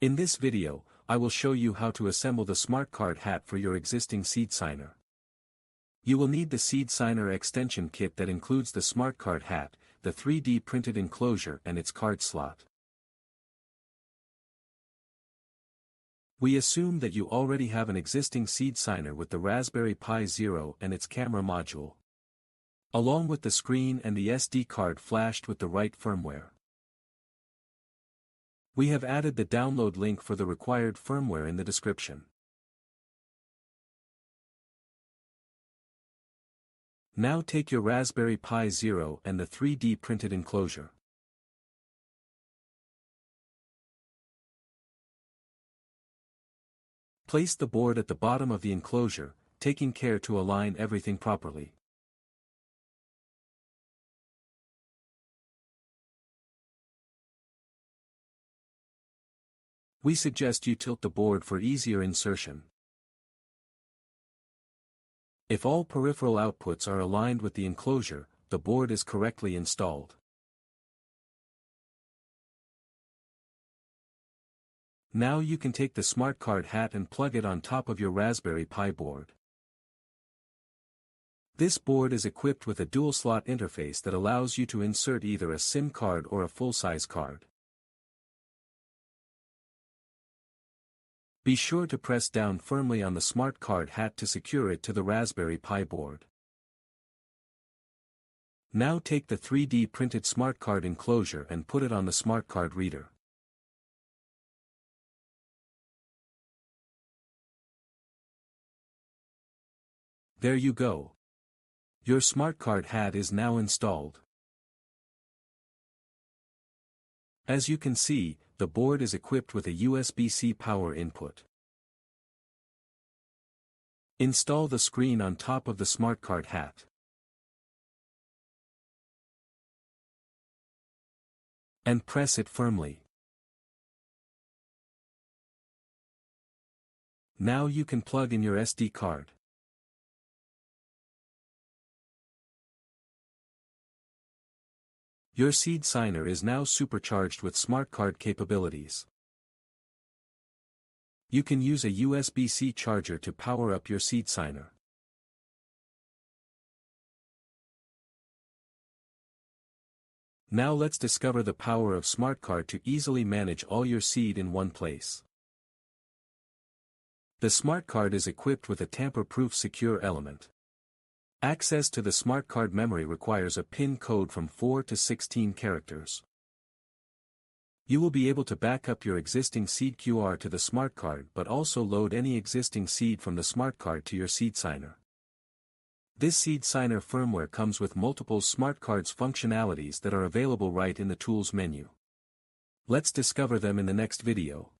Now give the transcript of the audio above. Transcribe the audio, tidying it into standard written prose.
In this video, I will show you how to assemble the smart card hat for your existing Seedsigner. You will need the Seedsigner extension kit that includes the smart card hat, the 3D printed enclosure and its card slot. We assume that you already have an existing Seedsigner with the Raspberry Pi Zero and its camera module, along with the screen and the SD card flashed with the right firmware. We have added the download link for the required firmware in the description. Now take your Raspberry Pi Zero and the 3D printed enclosure. Place the board at the bottom of the enclosure, taking care to align everything properly. We suggest you tilt the board for easier insertion. If all peripheral outputs are aligned with the enclosure, the board is correctly installed. Now you can take the smart card hat and plug it on top of your Raspberry Pi board. This board is equipped with a dual-slot interface that allows you to insert either a SIM card or a full-size card. Be sure to press down firmly on the smart card hat to secure it to the Raspberry Pi board. Now take the 3D printed smart card enclosure and put it on the smart card reader. There you go. Your smart card hat is now installed. As you can see, the board is equipped with a USB-C power input. Install the screen on top of the smart card hat. And press it firmly. Now you can plug in your SD card. Your Seedsigner is now supercharged with smart card capabilities. You can use a USB-C charger to power up your Seedsigner. Now let's discover the power of smart card to easily manage all your seed in one place. The smart card is equipped with a tamper-proof secure element. Access to the smart card memory requires a PIN code from 4 to 16 characters. You will be able to back up your existing seed QR to the smart card but also load any existing seed from the smart card to your Seedsigner. This Seedsigner firmware comes with multiple smart cards functionalities that are available right in the Tools menu. Let's discover them in the next video.